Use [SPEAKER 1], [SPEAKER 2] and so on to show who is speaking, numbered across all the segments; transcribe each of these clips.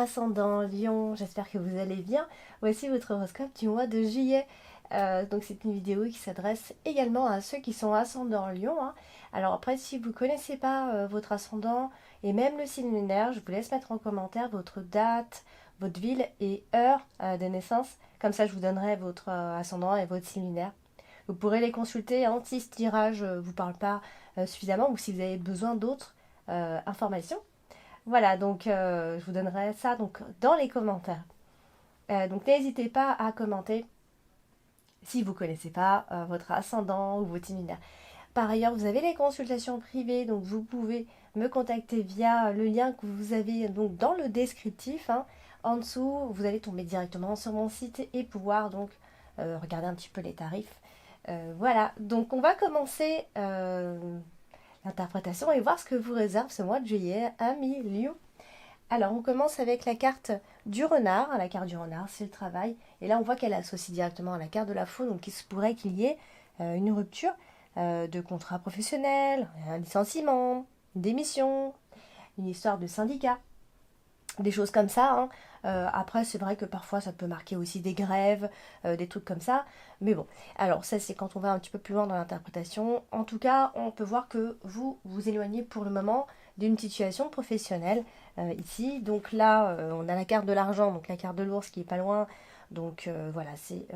[SPEAKER 1] ascendant Lion, j'espère que vous allez bien. Voici votre horoscope du mois de juillet. Donc c'est une vidéo qui s'adresse également à ceux qui sont ascendant Lion, hein. Alors après, si vous ne connaissez pas votre ascendant et même le signe lunaire, je vous laisse mettre en commentaire votre date, votre ville et heure de naissance. Comme ça, je vous donnerai votre ascendant et votre signe lunaire. Vous pourrez les consulter, hein, si ce tirage ne vous parle pas suffisamment ou si vous avez besoin d'autres informations. Voilà, donc je vous donnerai ça donc, dans les commentaires. Donc n'hésitez pas à commenter si vous ne connaissez pas votre ascendant ou votre lunaire. Par ailleurs, vous avez les consultations privées, donc vous pouvez me contacter via le lien que vous avez donc dans le descriptif, hein. En dessous, vous allez tomber directement sur mon site et pouvoir donc regarder un petit peu les tarifs. Voilà, donc on va commencer l'interprétation et voir ce que vous réserve ce mois de juillet, amis Lion. Alors, on commence avec la carte du renard. La carte du renard, c'est le travail. Et là, on voit qu'elle associe directement à la carte de la faux. Donc, il se pourrait qu'il y ait une rupture de contrat professionnel, un licenciement, une démission, une histoire de syndicat, des choses comme ça, hein. Après, c'est vrai que parfois, ça peut marquer aussi des grèves, des trucs comme ça. Mais bon, alors ça, c'est quand on va un petit peu plus loin dans l'interprétation. En tout cas, on peut voir que vous vous éloignez pour le moment d'une situation professionnelle ici. Donc là, on a la carte de l'argent, donc la carte de l'ours qui est pas loin. Donc voilà, c'est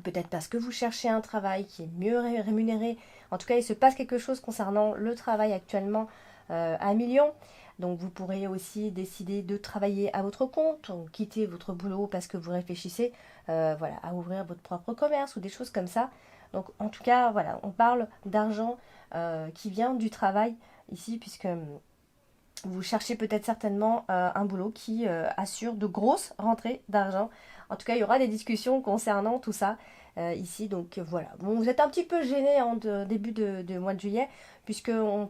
[SPEAKER 1] peut-être parce que vous cherchez un travail qui est mieux rémunéré. En tout cas, il se passe quelque chose concernant le travail actuellement à Million. Donc vous pourrez aussi décider de travailler à votre compte, ou quitter votre boulot parce que vous réfléchissez voilà, à ouvrir votre propre commerce ou des choses comme ça. Donc en tout cas, voilà, on parle d'argent qui vient du travail ici, puisque vous cherchez peut-être certainement un boulot qui assure de grosses rentrées d'argent. En tout cas, il y aura des discussions concernant tout ça ici. Donc voilà. Bon, vous êtes un petit peu gêné en début de mois de juillet, puisqu'on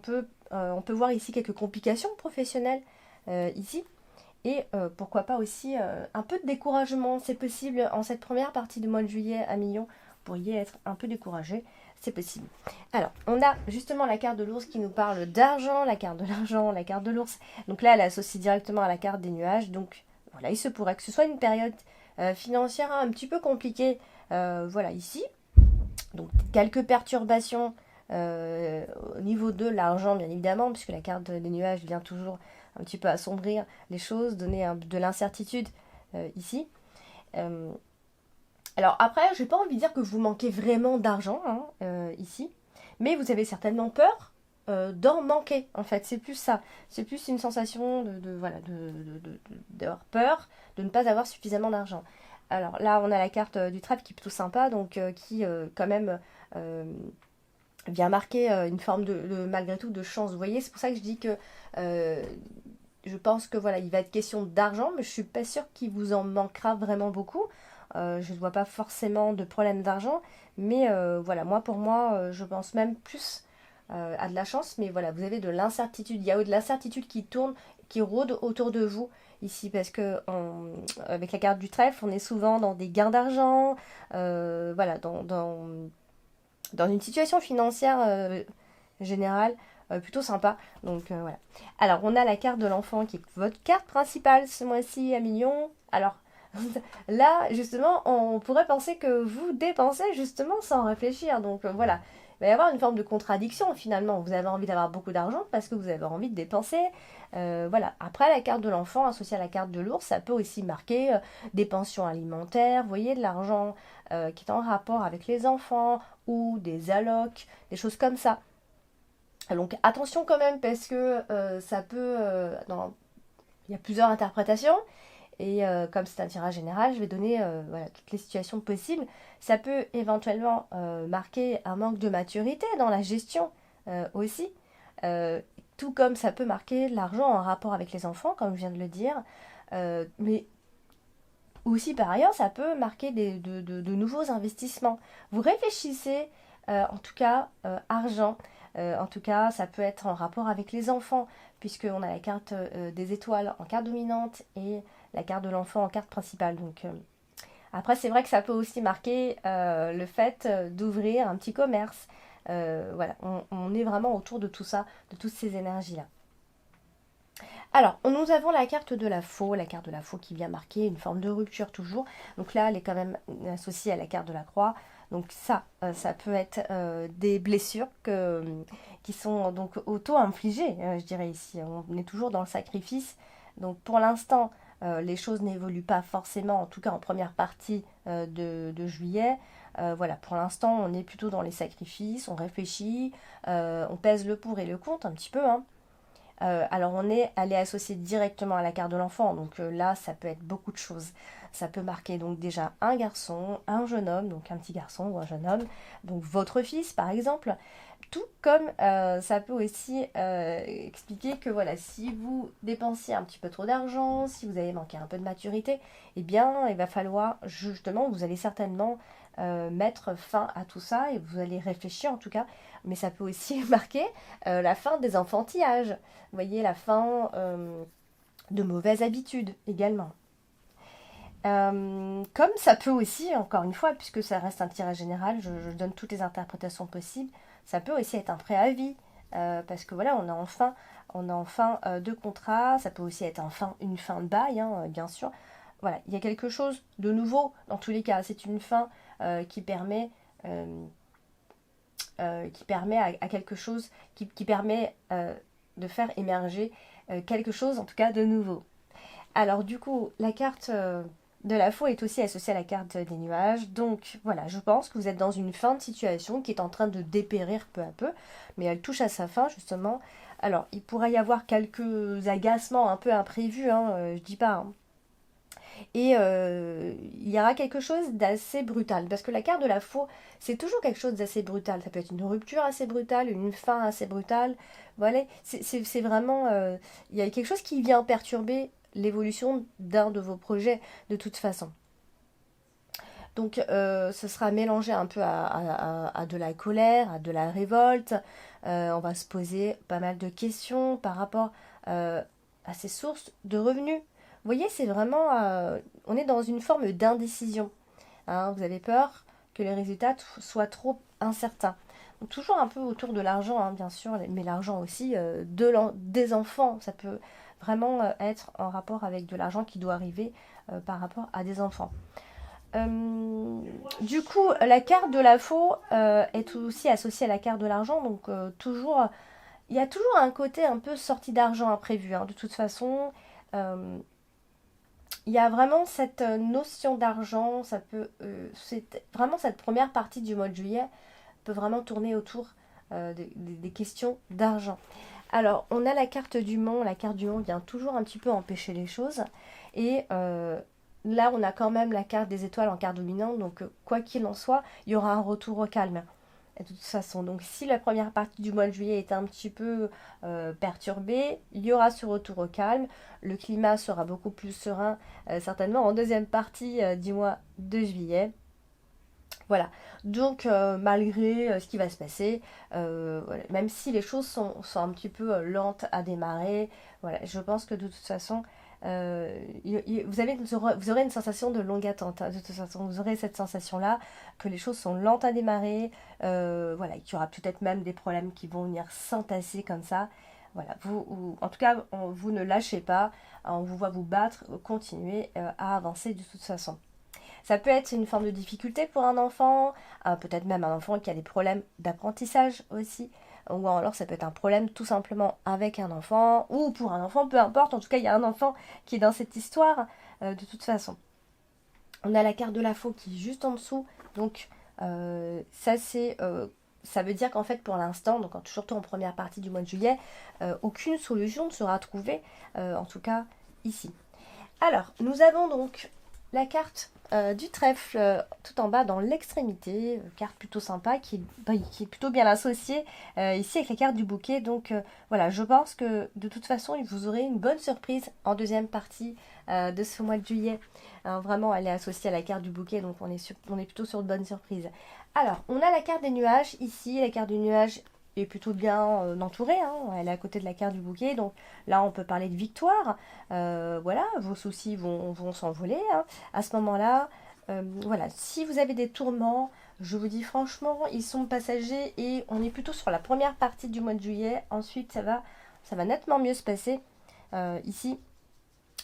[SPEAKER 1] on peut voir ici quelques complications professionnelles ici. Et pourquoi pas aussi un peu de découragement. C'est possible en cette première partie du mois de juillet à Million. Vous pourriez être un peu découragé. C'est possible. Alors, on a justement la carte de l'ours qui nous parle d'argent, la carte de l'argent, la carte de l'ours. Donc là, elle associe directement à la carte des nuages. Donc voilà, il se pourrait que ce soit une période financière un petit peu compliquée. Voilà, ici. Donc quelques perturbations au niveau de l'argent, bien évidemment, puisque la carte des nuages vient toujours un petit peu assombrir les choses, donner de l'incertitude ici. Alors après, je n'ai pas envie de dire que vous manquez vraiment d'argent, hein, ici, mais vous avez certainement peur d'en manquer, en fait. C'est plus ça. C'est plus une sensation voilà, d'avoir peur de ne pas avoir suffisamment d'argent. Alors là, on a la carte du trèfle qui est plutôt sympa, donc qui quand même vient marquer une forme malgré tout de chance. Vous voyez, c'est pour ça que je dis que je pense que voilà, il va être question d'argent, mais je suis pas sûre qu'il vous en manquera vraiment beaucoup. Je ne vois pas forcément de problème d'argent, mais voilà, pour moi, je pense même plus à de la chance, mais voilà, vous avez de l'incertitude. Il y a de l'incertitude qui tourne, qui rôde autour de vous ici, parce que avec la carte du trèfle, on est souvent dans des gains d'argent, voilà, dans une situation financière générale plutôt sympa. Donc voilà. Alors, on a la carte de l'enfant qui est votre carte principale ce mois-ci à Million. Alors, là, justement, on pourrait penser que vous dépensez justement sans réfléchir. Donc voilà, il va y avoir une forme de contradiction finalement. Vous avez envie d'avoir beaucoup d'argent parce que vous avez envie de dépenser. Voilà. Après, la carte de l'enfant associée à la carte de l'ours, ça peut aussi marquer des pensions alimentaires, vous voyez, de l'argent qui est en rapport avec les enfants ou des allocs, des choses comme ça. Donc attention quand même parce que ça peut... il y a plusieurs interprétations. Et comme c'est un tirage général, je vais donner voilà, toutes les situations possibles. Ça peut éventuellement marquer un manque de maturité dans la gestion aussi. Euh, Tout comme ça peut marquer l'argent en rapport avec les enfants, comme je viens de le dire. Mais aussi par ailleurs, ça peut marquer de nouveaux investissements. Vous réfléchissez, en tout cas, argent. En tout cas, ça peut être en rapport avec les enfants, puisqu'on a la carte des étoiles en carte dominante et la carte de l'enfant en carte principale. Donc, après, c'est vrai que ça peut aussi marquer le fait d'ouvrir un petit commerce. Voilà, on est vraiment autour de tout ça, de toutes ces énergies-là. Alors, nous avons la carte de la faux qui vient marquer une forme de rupture toujours. Donc là, elle est quand même associée à la carte de la croix. Donc ça peut être des blessures qui sont donc auto-infligées, je dirais ici. On est toujours dans le sacrifice. Donc pour l'instant, les choses n'évoluent pas forcément, en tout cas en première partie de juillet. Voilà, pour l'instant, on est plutôt dans les sacrifices, on réfléchit, on pèse le pour et le contre un petit peu, hein. Alors elle est associée directement à la carte de l'enfant, donc là ça peut être beaucoup de choses. Ça peut marquer donc déjà un garçon, un jeune homme, donc un petit garçon ou un jeune homme, donc votre fils par exemple. Tout comme ça peut aussi expliquer que voilà, si vous dépensiez un petit peu trop d'argent, si vous avez manqué un peu de maturité, eh bien il va falloir justement, vous allez certainement mettre fin à tout ça et vous allez réfléchir en tout cas, mais ça peut aussi marquer la fin des enfantillages. Vous voyez, la fin de mauvaises habitudes également. Comme ça peut aussi, encore une fois, puisque ça reste un tirage général, je donne toutes les interprétations possibles, ça peut aussi être un préavis, parce que voilà, on a enfin de contrat, ça peut aussi être une fin de bail, hein, bien sûr. Voilà, il y a quelque chose de nouveau, dans tous les cas, c'est une fin euh, qui permet à quelque chose, qui permet de faire émerger quelque chose, en tout cas, de nouveau. Alors du coup, la carte de la faux est aussi associée à la carte des nuages. Donc voilà, je pense que vous êtes dans une fin de situation qui est en train de dépérir peu à peu, mais elle touche à sa fin justement. Alors, il pourrait y avoir quelques agacements un peu imprévus, hein, je dis pas, hein. Et il y aura quelque chose d'assez brutal. Parce que la carte de la faux, c'est toujours quelque chose d'assez brutal. Ça peut être une rupture assez brutale, une fin assez brutale. Voilà, c'est vraiment... il y a quelque chose qui vient perturber l'évolution d'un de vos projets de toute façon. Donc ce sera mélangé un peu à de la colère, à de la révolte. On va se poser pas mal de questions par rapport à ces sources de revenus. Vous voyez, c'est vraiment... on est dans une forme d'indécision, hein. Vous avez peur que les résultats soient trop incertains. Donc, toujours un peu autour de l'argent, hein, bien sûr, mais l'argent aussi des enfants. Ça peut vraiment être en rapport avec de l'argent qui doit arriver par rapport à des enfants. Du coup, la carte de la faux est aussi associée à la carte de l'argent, donc toujours, il y a toujours un côté un peu sortie d'argent imprévu, hein. De toute façon, euh, il y a vraiment cette notion d'argent, c'est vraiment cette première partie du mois de juillet peut vraiment tourner autour des questions d'argent. Alors, on a la carte du monde vient toujours un petit peu empêcher les choses, et là, on a quand même la carte des étoiles en carte dominante, donc quoi qu'il en soit, il y aura un retour au calme. De toute façon, donc si la première partie du mois de juillet est un petit peu perturbée, il y aura ce retour au calme. Le climat sera beaucoup plus serein, certainement en deuxième partie du mois de juillet. Voilà, donc malgré ce qui va se passer, voilà, même si les choses sont un petit peu lentes à démarrer, voilà, je pense que de toute façon, vous aurez une sensation de longue attente, hein. De toute façon, vous aurez cette sensation-là que les choses sont lentes à démarrer, voilà, qu'il y aura peut-être même des problèmes qui vont venir s'entasser comme ça. Voilà, en tout cas, vous ne lâchez pas, on vous voit vous battre, continuer à avancer de toute façon. Ça peut être une forme de difficulté pour un enfant, peut-être même un enfant qui a des problèmes d'apprentissage aussi, ou alors ça peut être un problème tout simplement avec un enfant, ou pour un enfant, peu importe, en tout cas il y a un enfant qui est dans cette histoire de toute façon. On a la carte de la faux qui est juste en dessous, donc ça veut dire qu'en fait pour l'instant, donc surtout en première partie du mois de juillet, aucune solution ne sera trouvée, en tout cas ici. Alors, nous avons donc la carte du trèfle tout en bas dans l'extrémité, carte plutôt sympa qui est plutôt bien associée ici avec la carte du bouquet. Donc voilà, je pense que de toute façon, vous aurez une bonne surprise en deuxième partie de ce mois de juillet. Hein, vraiment, elle est associée à la carte du bouquet, donc on est plutôt sur de bonnes surprises. Alors, on a la carte des nuages ici, la carte du nuage est plutôt bien entourée, hein. Elle est à côté de la carte du bouquet, donc là on peut parler de victoire. Voilà, vos soucis vont s'envoler, hein. À ce moment-là, voilà, si vous avez des tourments, je vous dis franchement, ils sont passagers et on est plutôt sur la première partie du mois de juillet. Ensuite, ça va nettement mieux se passer. ici.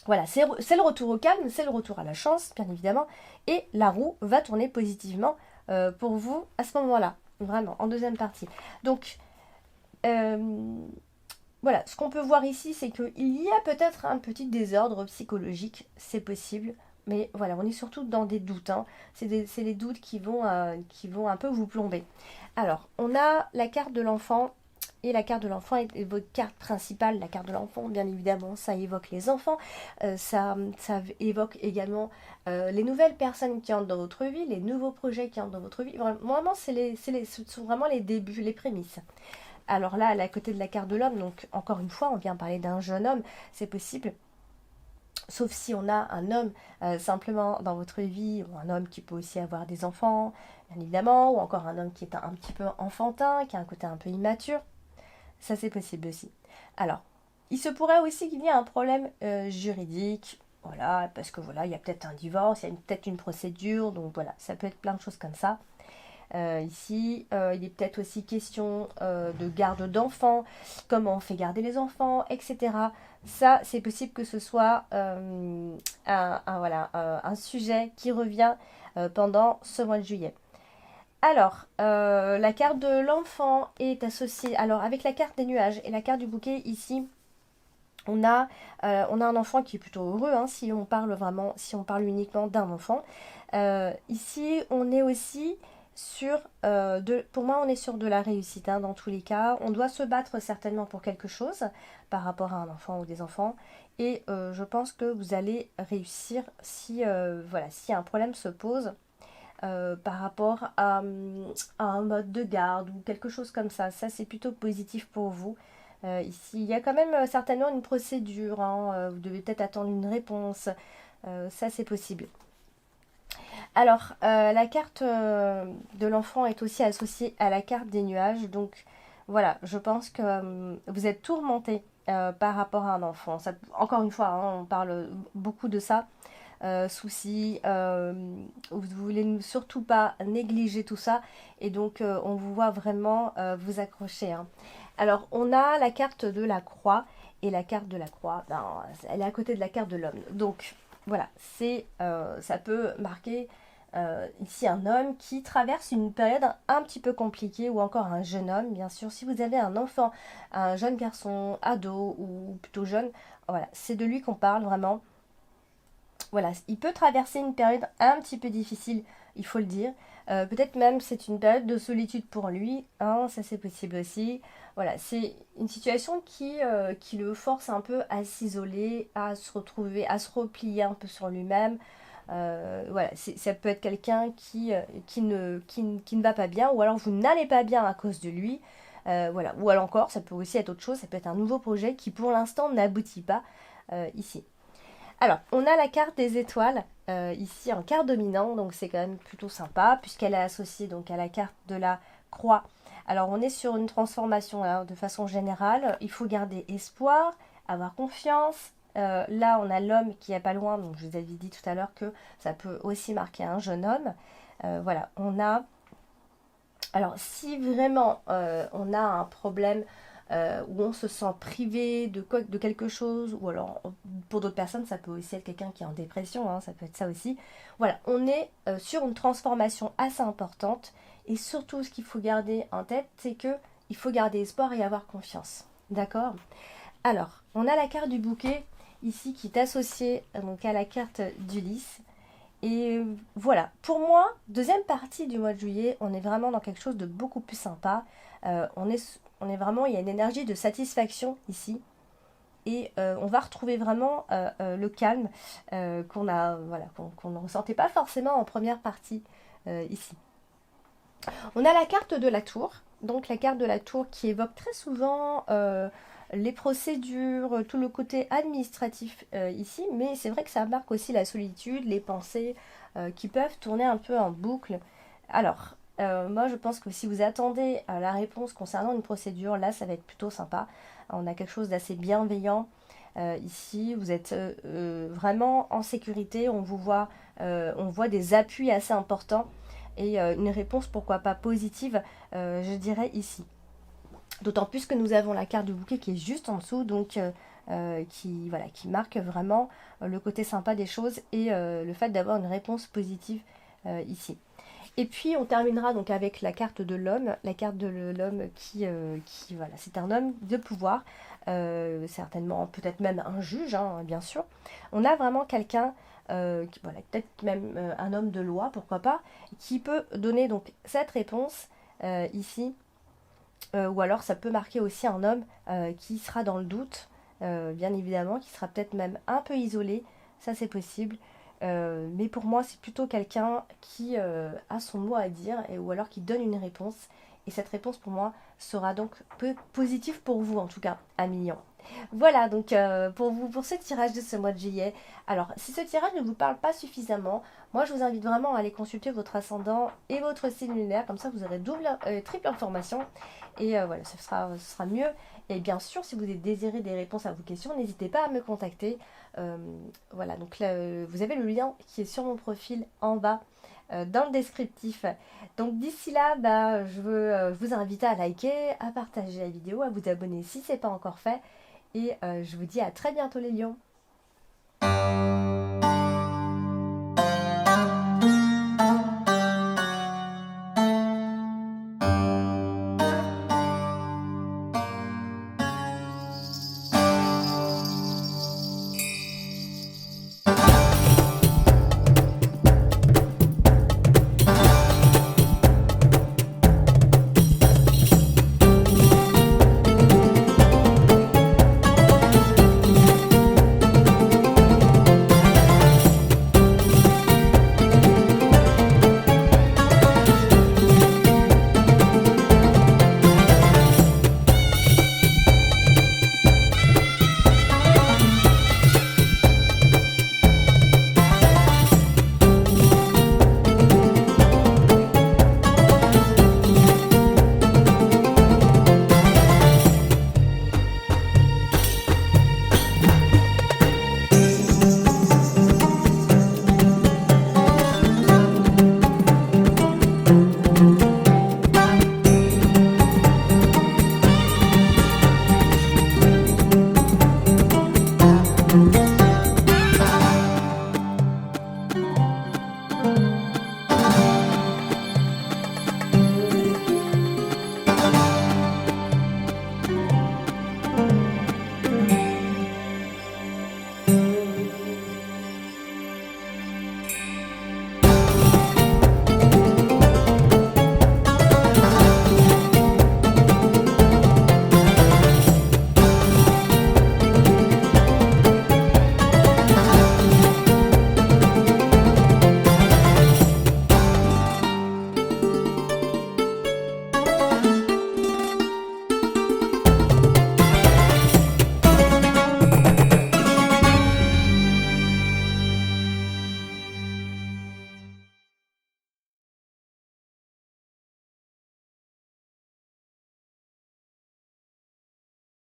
[SPEAKER 1] Voilà, c'est le retour au calme, c'est le retour à la chance, bien évidemment, et la roue va tourner positivement pour vous à ce moment-là, vraiment, en deuxième partie. Donc, voilà, ce qu'on peut voir ici, c'est qu'il y a peut-être un petit désordre psychologique, c'est possible, mais voilà, on est surtout dans des doutes, hein. C'est les doutes qui vont un peu vous plomber. Alors, on a la carte de l'enfant. Et la carte de l'enfant est votre carte principale, la carte de l'enfant, bien évidemment, ça évoque les enfants, ça évoque également les nouvelles personnes qui entrent dans votre vie, les nouveaux projets qui entrent dans votre vie. Vraiment, ce sont vraiment les débuts, les prémices. Alors là, à côté de la carte de l'homme, donc encore une fois, on vient parler d'un jeune homme, c'est possible. Sauf si on a un homme simplement dans votre vie, ou un homme qui peut aussi avoir des enfants, bien évidemment, ou encore un homme qui est un petit peu enfantin, qui a un côté un peu immature. Ça, c'est possible aussi. Alors, il se pourrait aussi qu'il y ait un problème juridique, voilà, parce que voilà, il y a peut-être un divorce, il y a peut-être une procédure, donc voilà, ça peut être plein de choses comme ça. Ici, il est peut-être aussi question de garde d'enfants, comment on fait garder les enfants, etc. Ça, c'est possible que ce soit un sujet qui revient pendant ce mois de juillet. Alors, la carte de l'enfant est associée alors avec la carte des nuages et la carte du bouquet ici. On a un enfant qui est plutôt heureux, hein, si on parle uniquement d'un enfant. Ici, on est aussi pour moi, on est sur de la réussite, hein, dans tous les cas. On doit se battre certainement pour quelque chose par rapport à un enfant ou des enfants. Et je pense que vous allez réussir si un problème se pose par rapport à un mode de garde ou quelque chose comme ça. Ça, c'est plutôt positif pour vous. Ici, il y a quand même certainement une procédure, hein, vous devez peut-être attendre une réponse. Ça, c'est possible. Alors, la carte de l'enfant est aussi associée à la carte des nuages. Donc, voilà, je pense que vous êtes tourmenté par rapport à un enfant. Ça, encore une fois, hein, on parle beaucoup de ça. Soucis, vous voulez surtout pas négliger tout ça. Et donc, on vous voit vraiment vous accrocher, hein. Alors, on a la carte de la croix. Et la carte de la croix, ben, elle est à côté de la carte de l'homme. Donc, voilà, ça peut marquer ici un homme qui traverse une période un petit peu compliquée, ou encore un jeune homme, bien sûr. Si vous avez un enfant, un jeune garçon, ado ou plutôt jeune, voilà, c'est de lui qu'on parle vraiment. Voilà, il peut traverser une période un petit peu difficile, il faut le dire. Peut-être même c'est une période de solitude pour lui, hein, ça c'est possible aussi. Voilà, c'est une situation qui le force un peu à s'isoler, à se retrouver, à se replier un peu sur lui-même. Voilà, ça peut être quelqu'un qui ne va pas bien, ou alors vous n'allez pas bien à cause de lui. Voilà, ou alors encore, ça peut aussi être autre chose, ça peut être un nouveau projet qui pour l'instant n'aboutit pas ici. Alors, on a la carte des étoiles, ici en carte dominant, donc c'est quand même plutôt sympa, puisqu'elle est associée donc à la carte de la croix. Alors, on est sur une transformation, hein, de façon générale. Il faut garder espoir, avoir confiance. Là, on a l'homme qui est pas loin, donc je vous avais dit tout à l'heure que ça peut aussi marquer un jeune homme. Voilà, on a... Alors, si vraiment on a un problème où on se sent privé de quelque chose, ou alors pour d'autres personnes, ça peut aussi être quelqu'un qui est en dépression, hein, ça peut être ça aussi. Voilà, on est sur une transformation assez importante, et surtout ce qu'il faut garder en tête, c'est que il faut garder espoir et avoir confiance. D'accord? Alors, on a la carte du bouquet ici qui est associée donc à la carte d'Ulysse. Et voilà, pour moi, deuxième partie du mois de juillet, on est vraiment dans quelque chose de beaucoup plus sympa. On est vraiment, il y a une énergie de satisfaction ici. Et on va retrouver vraiment le calme qu'on ne ressentait pas forcément en première partie ici. On a la carte de la tour. Donc la carte de la tour qui évoque très souvent les procédures, tout le côté administratif ici, mais c'est vrai que ça marque aussi la solitude, les pensées qui peuvent tourner un peu en boucle. Alors, moi je pense que si vous attendez la réponse concernant une procédure, là ça va être plutôt sympa. On a quelque chose d'assez bienveillant ici, vous êtes vraiment en sécurité, on voit des appuis assez importants et une réponse pourquoi pas positive, je dirais ici. D'autant plus que nous avons la carte du bouquet qui est juste en dessous, donc voilà, qui marque vraiment le côté sympa des choses et le fait d'avoir une réponse positive ici. Et puis on terminera donc avec la carte de l'homme, la carte de l'homme qui voilà, c'est un homme de pouvoir, certainement peut-être même un juge, hein, bien sûr. On a vraiment quelqu'un, voilà, peut-être même un homme de loi, pourquoi pas, qui peut donner donc cette réponse ici, ou alors ça peut marquer aussi un homme qui sera dans le doute, bien évidemment, qui sera peut-être même un peu isolé, ça c'est possible. Mais pour moi, c'est plutôt quelqu'un qui a son mot à dire ou alors qui donne une réponse. Et cette réponse, pour moi, sera donc peu positive pour vous, en tout cas, à million. Voilà, donc pour vous, pour ce tirage de ce mois de juillet. Alors, si ce tirage ne vous parle pas suffisamment, moi, je vous invite vraiment à aller consulter votre ascendant et votre signe lunaire. Comme ça, vous aurez double, triple information. Et voilà, ce sera mieux. Et bien sûr, si vous désirez des réponses à vos questions, n'hésitez pas à me contacter. Voilà, donc là, vous avez le lien qui est sur mon profil en bas dans le descriptif. Donc d'ici là, bah, je vous invite à liker, à partager la vidéo, à vous abonner si ce n'est pas encore fait. Et je vous dis à très bientôt les lions.